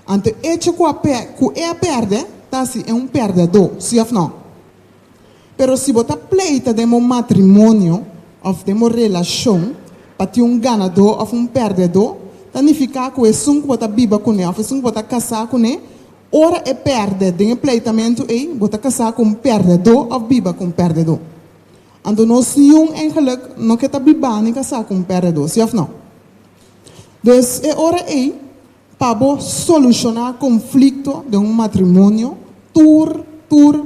Ante hecho que é perde, tá assim, é um perdedor, sim ou não? Pero se você pleita de um matrimônio, ou de uma relação, para ter um ganador ou um perdedor, significa que é som que você vive com ele, ou é som que você casar com ele, ora é perde, de um pleitamento aí, você casar com um perdedor ou vive com um perdedor. Então, nós não eigenlijk não quer viver nem casar com um perdedor, sim ou não? Então, é hora aí, para solucionar conflito de um matrimônio, tur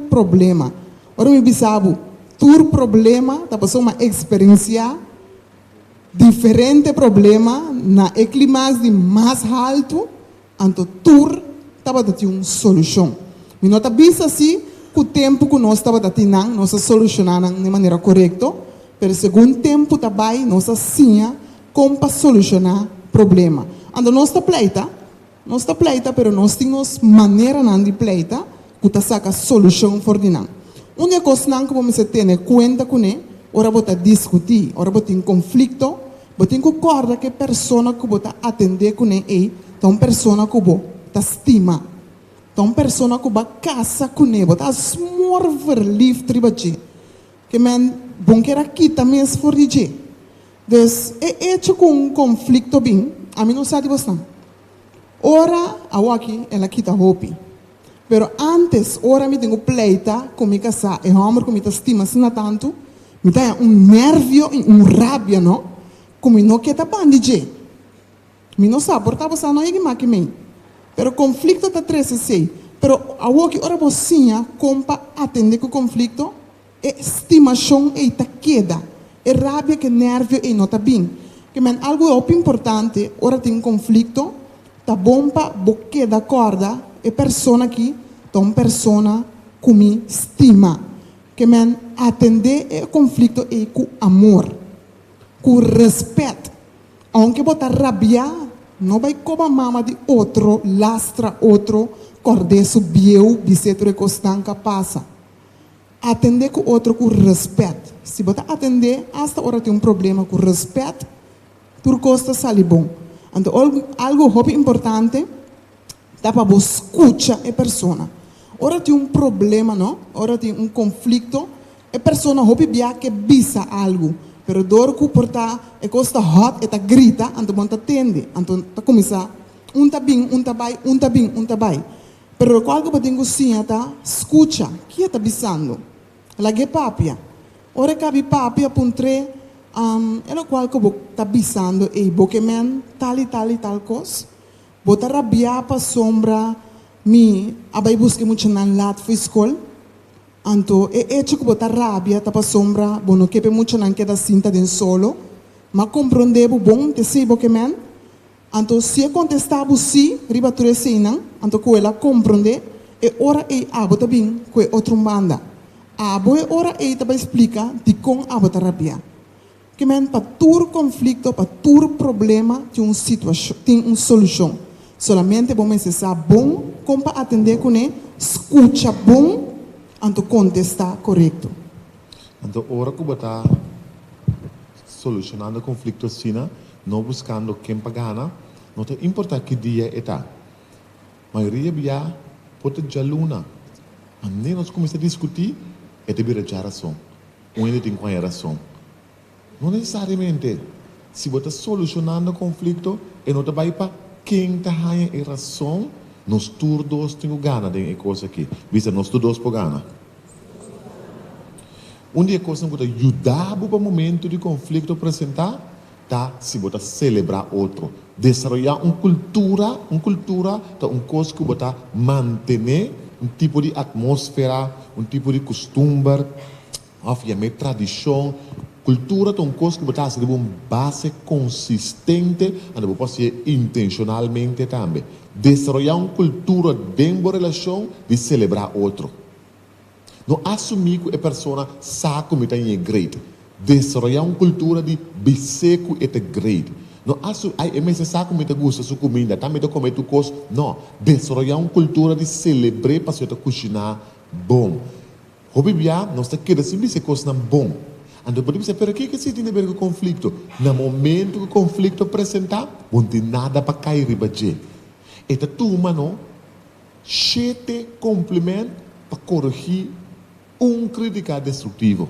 problema. Ora me bisabo, tur problema, da pessoa uma experiência diferente problema na clima de mais alto, então tur estava dando uma solução. E nós bisa assim, que o tempo que nós estava dando, nós solucionando de maneira correta, pero segundo tempo também nós assim, como para solucionar problema. Então nós está pleita, pero nós temos maneira de pleita, que está saca solução for dinam. Única coisa que vamos ter conta com ele, ora bota discutir, ora bota em conflito, bota em concorda que pessoa que bota atender com ele, então pessoa que bota estima, então pessoa que bota casa com ele, bota smor verliefd tribati, que men bom que era aqui também é for dizer. Então, é hecho com um conflito bem, a mim não sabe você. Ora, a aqui ela quita hopi. Pero antes, ora me tenho pleita com minha casa, e homem com minha estima assim tanto, me dá nervio e rabia, não? Como não quer bandige. Me não sabe, porta você não é que maquimei. Pero conflito está 13 Pero a que ora você compa atender com o conflito, é estimação e tá queda. É rabia que nervio e não tá bem. Que men algo é importante, ora tem conflito, tá bom para boque da corda, é persona aqui, então persona que me estima, que me atender o conflito e com amor, com respeito, aunque botar rabia, não vai como a mama de outro, lastra outro, corde subiu, biceto e costanca passa. Atender com outro com respeito. Se botar atender, hasta hora tem problema com respeito, por costa sali bom. Então, algo importante, dá para escutar a pessoa. Ora tem problema, não? Ora tem conflito, a pessoa hobby bia que bisa algo, pero dor que portar é costa hot, eta grita, então monta tende, então tá começar tá bem, tá bem. Pero qual que tenho sim tá escuta, que tá bisando. La que papia. Ora cabi papia puntre ela qual que tá bisando e bokemen tal coisa. Bota rabia pa sombra mi abay busque muito na lat foi escola. Anto hecho que bota rabia ta pa sombra bono kepe muito na queda cinta den solo. Ma compreendebo bom te sei boke men. Anto se contestava sim, riba ture sinan, anto ko ela compreende e ora e abota bem ko outro banda. Abo e ora e ta ba explica di com abota rabia. Que men pa tur conflito, pa tur problema tem uma situação, tem uma solução. Solamente vamos necessitar bom, como para atender com ele, escuta bom, anto contestar correto. Então, ora que botar solucionando conflito assim, não buscando quem pagana, não tem importa que dia é tá. A maioria bia pode jaluna. Mas nem nós começamos a discutir, é de vir a razão. Onde tem qual é a razão? Não necessariamente. Se você solucionando conflito, e não vai para quem está a razão, nós todos temos gana de coisa aqui. Vista nós todos por gana. Onde a coisa que ajudar para o momento de conflito apresentar, tá? Se você celebrar outro, desenvolver uma cultura, tá? Uma coisa que você manter um tipo de atmosfera, um tipo de costume, obviamente tradição. Cultura é uma coisa que você tem uma base consistente e você pode ser intencionalmente também. Desenvolver uma cultura dentro da relação de celebrar outro. Não assumir que a pessoa sabe como está em great. Desenvolver uma cultura de biseco e great. Não assumir, mas sabe como está gosta sua comida, também está comendo coisa. Não, desenvolver uma cultura de celebrar para você cozinhar bom. Hobby bia, nós está querendo sempre ser coisa bom. Então podemos dizer, pero o que se tem a ver com o conflito? No momento que o conflito apresentar, não tem nada para cair riba de. Eta tu mano, chete complemento para corrigir crítica destrutivo.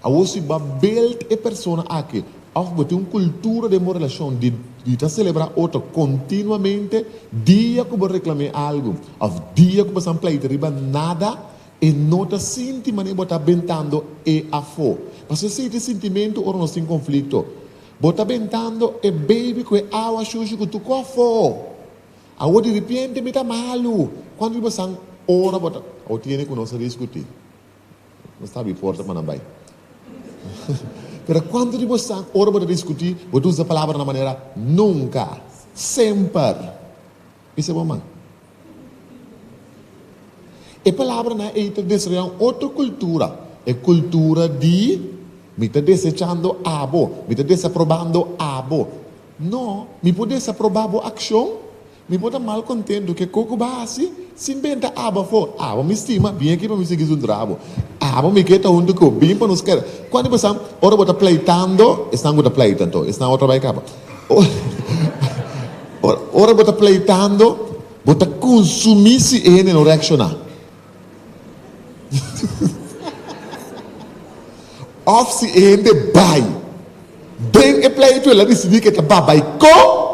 A você vai build a pessoa aqui, ao ter uma cultura de uma relação de celebrar outra continuamente, dia que você reclame algo, ou dia que você pleita riba nada, e não está sentindo maneira que você bentando e a fo. Mas se esse sentimento ou não tem conflito, você está bentando e baby que é água suja que tu cofo. Agora de repente me está malo. Quando você ora, você tem que nos discutir. Não está bem forte para não vai. Pero quando você ora para discutir, você usa a palavra na maneira nunca, sempre. Isso é bom, mano. E a palavra na é desejando outra cultura. É cultura de me está desejando abo, me está desaprobando abo. Não, me pode desaprovar a ação. Me pode mal contento que coco base, se inventa abo for, abo me estima, bem aqui para me seguir um drabo. Abo me queda onde que bem para nos quer. Quando você ora bota pleitando, estão bota pleitando, estão outra vai capa. Ora bota pleitando, bota consumir se ele não reaccionar. Of se ele vai, bem e pleito ela decide que tá vai co.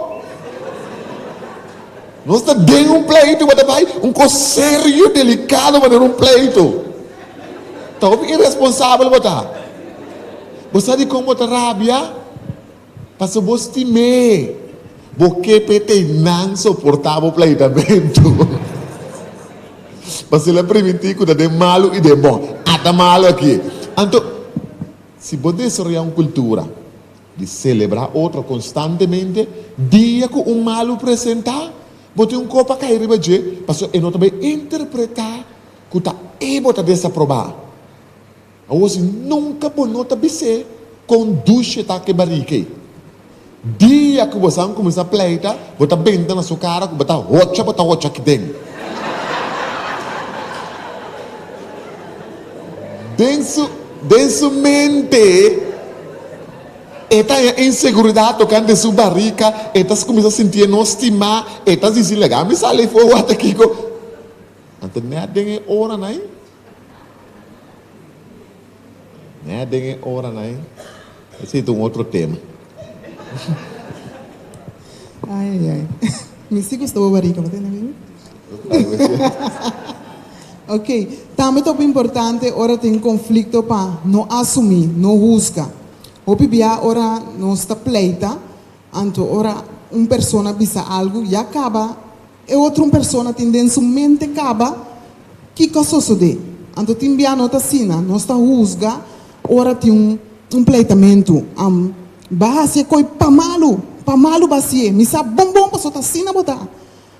Nós está dentro pleito, mas vai sério, delicado, mas um pleito. Então, irresponsável, botar. Você sabe como botar rabia? Para você estimar. Porque pete não suportável pleitamento. Mas ele é primitivo, de malo e de bom. Até malo aqui. Então, se você desarrollar uma cultura de celebrar outro constantemente, dia que um malo apresentar, bote um copo a cair riba de, porque eu não também interpretar que está ebo a desaprovar. Você nunca pode notar bise conduz a que barrique. Dia que você começa a pleita, você benta na sua cara, você rocha aqui dentro. Dentro mente, eta a inseguridade tocando de sua barriga, eta começa a sentir não estimar, eta se legal, me sale fora aqui com. Então nada é hora não é? Nada é hora não é? Esse é um outro tema. Ai. Me sigo estou barriga, não tem Ok, também é importante, ora tem conflito para não assumir, não juzgar. O bibia ora não está pleita, então ora uma pessoa bisa algo e acaba, e outra pessoa tendencialmente acaba, que coisa sucede? Então tem bia nota sina, não está juzga, ora tem pleitamento, base coi pa malo basie, misa bom para sota sina botar.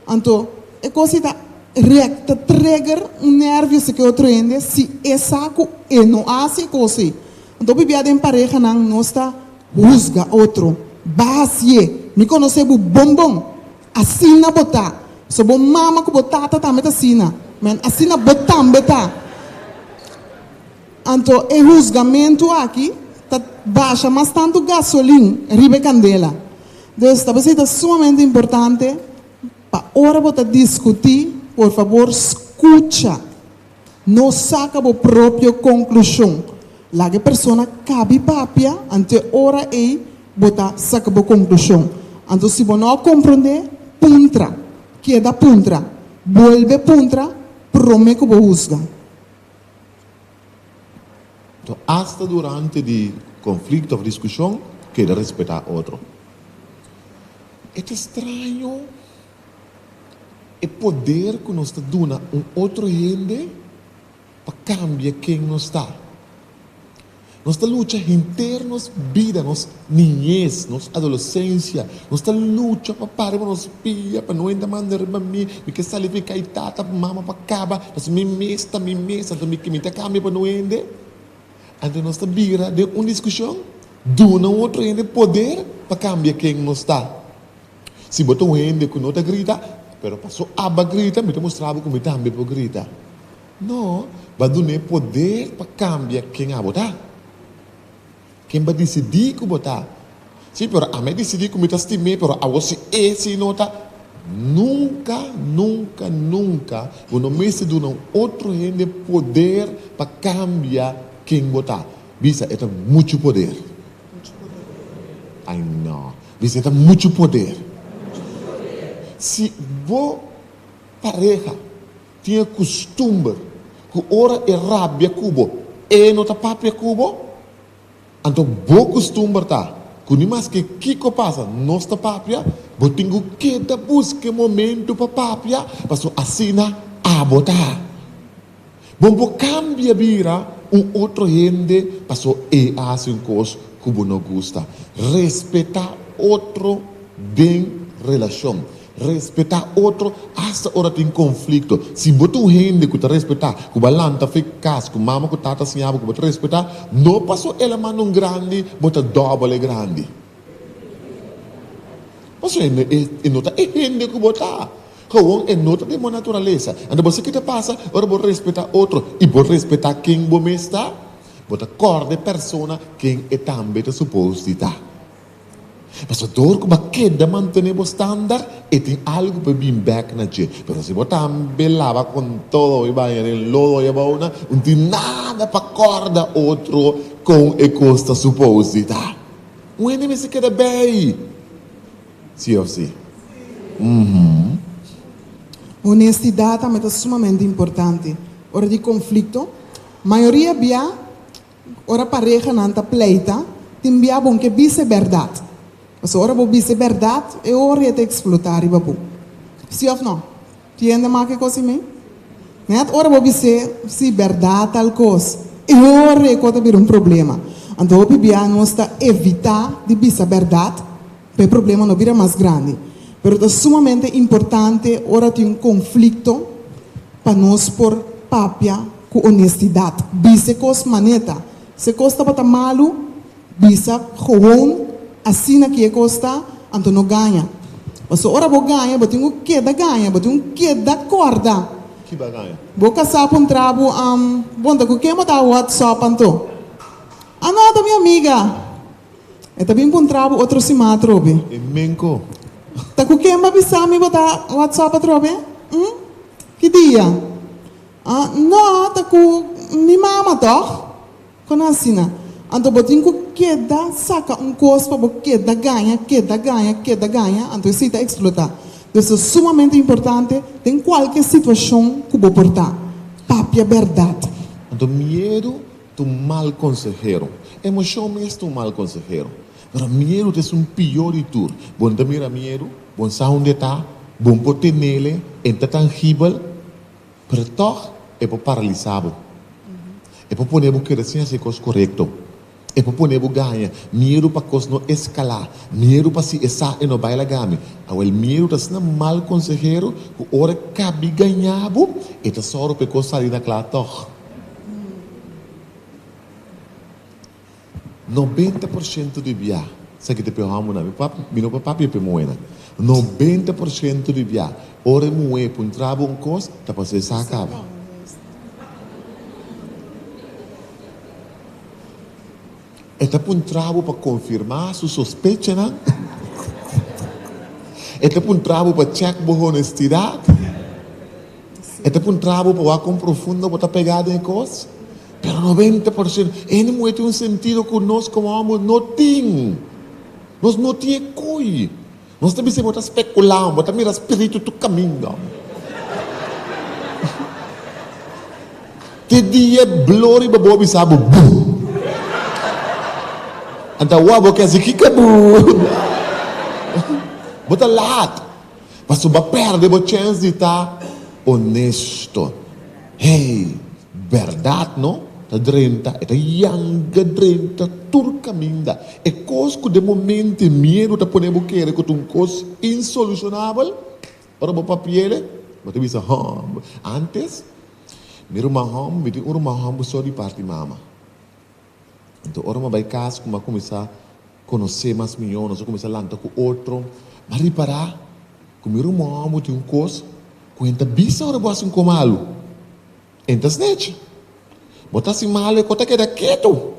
Então é coisa da reacta trigger nervio se que outro ende, se é saco e não hace coisa. Então, bibia em pareja não está juzga outro. Base, me conhece o bombom. Assina botar. Se bom mama que botar também assina. Men assina botar beta. Então, o juzgamento aqui tá baixa, mas tanto gasolina, ribe candela. Então, está sumamente importante para hora botar discutir, por favor, escuta. Não saca a própria conclusão. Lá que a pessoa cabe papia, ante hora e botar saca a conclusão. Então, se você não compreender, puntra. Queda puntra. Vuelve puntra, promete que você juzga. Então, hasta durante o conflito ou discussão, queda respeitar outro. É estranho. É poder que nos dá outro gente para cambiar quem nós está. Nossa luta internos, vida, nossa niñez, nossa adolescência, nossa luta para parar nos pia, para não ainda mandar para mim, porque sali fica itata, mama para acaba, nós me mesta, então me que me cambia para não ainda. Então nossa vira de uma discussão, do não outro ainda poder para cambiar quem nós está. Se botou um ainda que não está grita, pero passou a grita, me mostrava como também para grita. Não, vai dar poder para cambiar quem a botar. Quem vai decidir que botar? Sim, pero a mim decidir que me está estimando, pero a você esse nota Nunca, nunca, nunca, quando me se dá outro gente poder para cambiar quem botar. Bisa, é muito poder. Ai, não. Bisa, é muito poder. Se você, pareja, tinha costume, que ora é rábia cubo, e não tá papia cubo, então você costume tá. Quando mais que Kiko passa, nossa papia, você tem que buscar momento para papia, para assinar a botar. Bom, cambia vira outro gente, para e hace coisa que você não gosta. Respeitar outro bem relação. Respeitar outro hasta hora tem conflito. Se botou gente que te respeitar, que balanta fez caso, que mama que tata sinhava que te respeitar, não passou ela mano grande, bota doble grande. Passou e nota é gente que botar. Gewoon é nota de uma natureza. Então você que te passa, ora você respeitar outro e você respeitar quem você está, bota cor de persona quem é também te suposto estar. Mas door que queda manter o standard e tem algo para vir back na gente. Mas se você belava com todo e vai em lodo e bauna, não tem nada para corda outro com e costa suposta. O inimigo se queda bem. Sim ou sim? Honestidade também é sumamente importante. Hora de conflito, maioria bia, hora pareja não está pleita, tem bia bom que bise verdade. Mas ora vou dizer verdade, eu ora te explotar e babu. Sim ou não? Tiende mais que coisa mim? Né? Ora vou dizer se verdade tal coisa, eu ora é que ter problema. Então o bibia não está evitar de dizer verdade, para o problema não vira mais grande. Mas é sumamente importante ora ter conflito para nós por papia com honestidade. Dizer coisa maneta, se costa para estar malo, dizer gewoon assim na que custa, então não ganha. Mas ora vou ganhar, vou ter que ganha, vou ter que dar corda. Que vai ganhar? Vou caçar para trabo, bom, da que me dá o WhatsApp então. Nada minha amiga. É também para trabo outro se mata, Robe. E menco. Tá com quem me avisar me botar WhatsApp para Robe? Que dia? Não, tá com minha mama, toch? Com assim, então, você que saca coisa para que ganha, então isso está explotar. Isso é sumamente importante em qualquer situação que você portar. Papi a verdade. Então, medo é um mal consejero. Emoção é um mal consejero. Mas medo é um pior de tudo. Bom, mira medo, bom sabe onde está, bom pode nele, é tangível, mas toch é para paralisar. É para poner que a coisa correta. É para poner ganha. Medo para coisa não escalar. Medo para se essa e não vai lá game. O medo é um mal consejero que ora cabe ganhar. E tá só para coisa sair na clara toch. 90% de via. Sabe que te pegamos na minha papi pe moena. 90% de via. Ora moe para entrar um coisa, tá para se sacar. Está para um trabalho para confirmar sua suspeita, não? Está para um trabalho para checar a honestidade? Está para um trabalho para com profundo para pegar em coisas? Pero 90%, ele não tem um sentido que nós como homens não tem. Nós não temos coi. Nós também se botar especular, botar mira espírito do caminho. Te dia glória para bobi sabe. Então, o que é que kabu? Bota lahat. Mas se você perde a chance de estar honesto. Hey, verdade, não? Está drenta, está yanga drenta, tudo caminha. É coisa que de momento medo está ponendo que é um coisa insolucionável. Para o papel, você diz, antes, meu irmão, só de parte de mama. Então, ora vai casa, como começar a conhecer mais milhões, começar a lançar com outro, mas reparar, como meu irmão tem coisa, quando bisa ora boa assim com malo, então snatch, botar assim malo e conta que era quieto,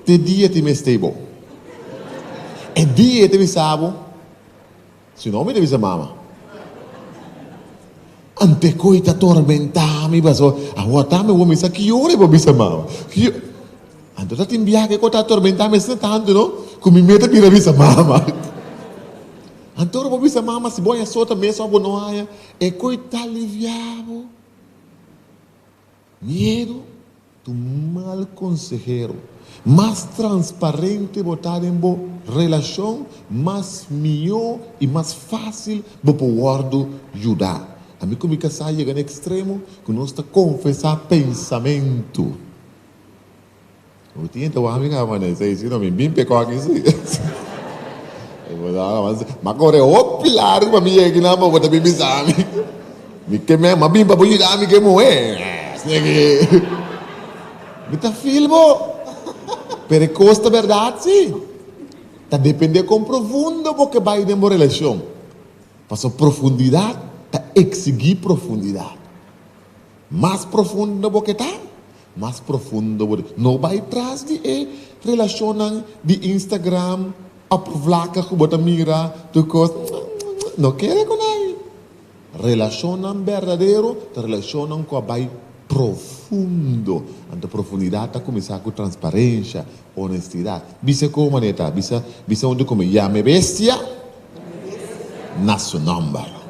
te dia te me stable, e dia te me sabo, se não me te visa mama, ante coita tormentami baso awatame wo misa kiore bo bisa mama ando ta timbia che cota tormentami sta tanto no come meta pira bisa mama antoro bo bisa mama si boia sota mesa bo noia e coita aliviavo miedo tu mal consejero más transparente botar en bo relación más mío y más fácil bo poder ayudar. A mim como que sai chega no extremo que nós está confessar pensamento. O tinha o amiga mano, sei se não me bem pecou aqui sim. Mas agora é o pilar para mim aqui na boa também me sabe. Me que me mas bem para ajudar me que moer. Me tá filmo. Per costa verdade sim. Tá depende com profundo porque vai de uma relação. Passa profundidade tá exigir profundidade. Mais profundo do que tá, mais profundo não vai atrás de relacionam de Instagram, a placa que bota mira, tu coisa, não quer com ele. Relacionam verdadeiro, relacionam com a vai profundo. A profundidade tá começar com transparência, honestidade. Bisa como maneta, bisa onde como ya me bestia, nasso number.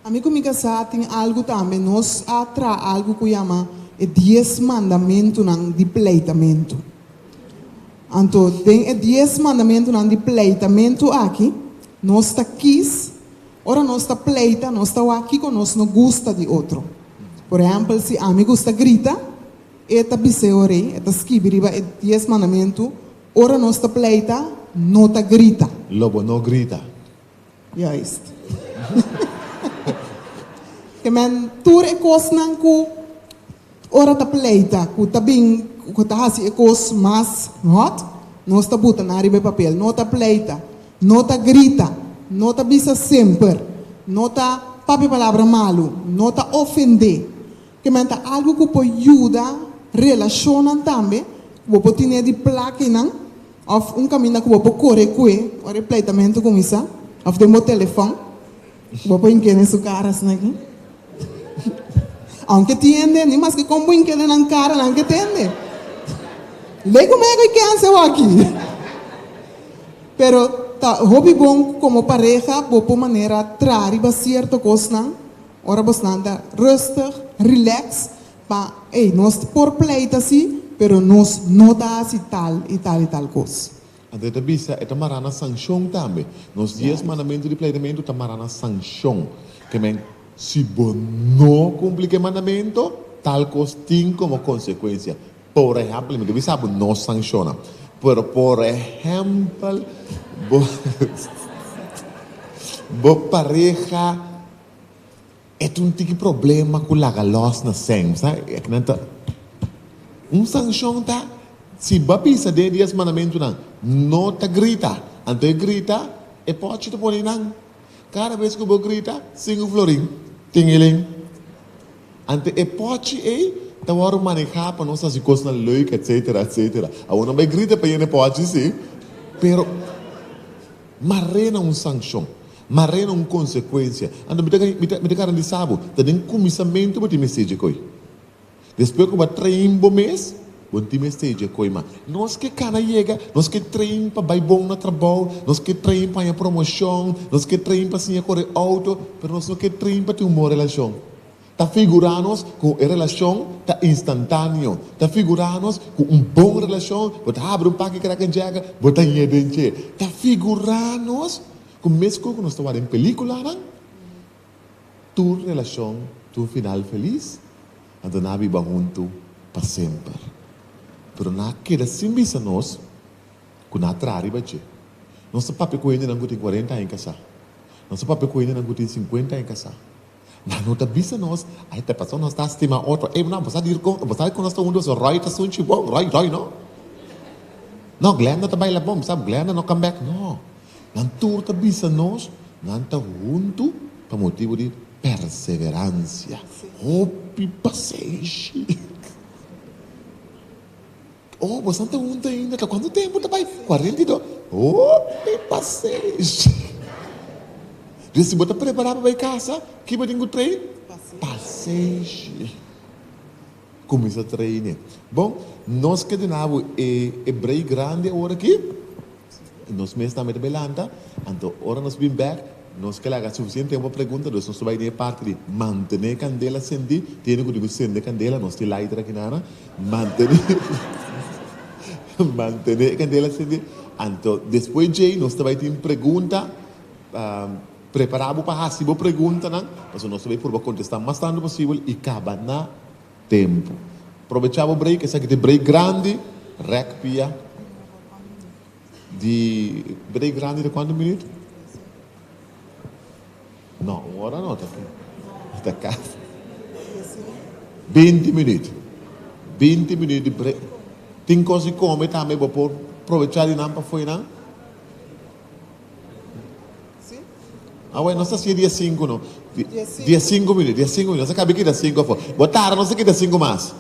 Amigo, me casar tem algo também, nós atra algo que chama 10 mandamentos de pleitamento. Então, tem 10 mandamentos de pleitamento aqui, nós está quis, ora nós está pleita, nós está aqui com nós não gosta de outro. Por exemplo, se amigo está grita, eta biseore, eta skibiriba, 10 mandamentos, ora nós está pleita, não está grita. Lobo não grita. Juist. Que men tour e kos nang ku ora ta pleita ku tabing ku ta hasi e kos mas not nos ta buta na ribe papel no ta pleita no ta grita no ta bisa sempre no ta papi palavra malo no ta ofende que men ta algo ku po ajuda relacionan tambe wo po tine di plaque nang of caminho ku po corre kue ora pleitamento com isso of de mo telefone wo po inquene su caras naki. Aunque tiende, ni más que como en que le dan cara, aunque tiende. Le como é que hace aqui. Pero tá hobby bom como pareja, boa maneira trair ba certo coisa, ora bastante rustig, relax, pa nós por pleita assim, pero nós não dá assim tal e tal e tal coisa. Ante ta bisa eta marana sanção também. Nos 10 mandamentos de pleitamento ta marana sanção. Que men se não cumprir o mandamento, tal coisa tem como consequência. Por exemplo, me sabe não sanciona. Por exemplo, bo pareja é tipo problema com a galos na sangue, sabe? É que não sanção tá. Se babisa de 10 mandamentos não tá grita, ante grita é pode te pôr não. Cada vez que eu grita, 5 florim, tingeling. Ante e pode tá hora manejar para nós as coisas leuk, etc, etc. A uma vai grita para ele pode sim, pero marrena sanção, marrena consequência. Ante me cara de sabo, tem comissamento para te mensagem coi. Depois que vai treinar um mês, bom time esteja coima. Nós que cana chega, nós que trein para vai bom no trabalho, nós que trein para a promoção, nós que trein para sim correr auto, mas nós não que trein para ter uma boa relação. Tá figurando com a relação tá instantâneo, tá figurando com boa relação, botar abre paque que rakan jaga, botar dente, tá figurando com mesmo que nós estamos em película, não? Tu relação, tu final feliz, então nabi junto para sempre. Pero na queda sim bisa nós, com na trari bache. Nossa papi ko ainda não tem 40 em casa. Nossa papi ko ainda não tem 50 em casa. Na nota bisa nós, aí tá passando nós tá estima outro. Não, você dir com, você com nós tá um so right tá sunchi bom, right, não. Não, Glenda tá baila bom, sabe? Glenda não come back, não. Nan tur tá bisa nós, nan tá junto para motivo de perseverança. Hopi paciência. Oh, bastante junto ainda. Quanto tempo tá pai? 42. Oh, paciência. Dus se você preparar para ir casa, que você tem que treinar? Passeio. Começa a treinar. Bom, nós que temos hebreu grande agora aqui, nós mesmos estamos belanta, então agora nós vim back, nós que lá suficiente tempo para pergunta, nós vai ter parte de manter candela acendi, tem que acender candela, nós tem lighter aqui na manter candela acendi, então depois de nós vai ter pergunta, preparado para fazer a pergunta, mas nós vai por contestar mais tanto possível e acabar na tempo. Aproveitar o break, esse aqui é break grande, recpia. De break grande de quantos minutos? Não, uma hora não, está cá. 20 minutos. 20 minutos de break. Tem coisa que comer também, para aproveitar de não para foi, não? Sim. Ah, bueno, não sei se é dia 5, não. Dia 5 minutos, dia 5 minutos. Você acabei que dia 5 foi. Boa tarde, não sei que dia 5 mais.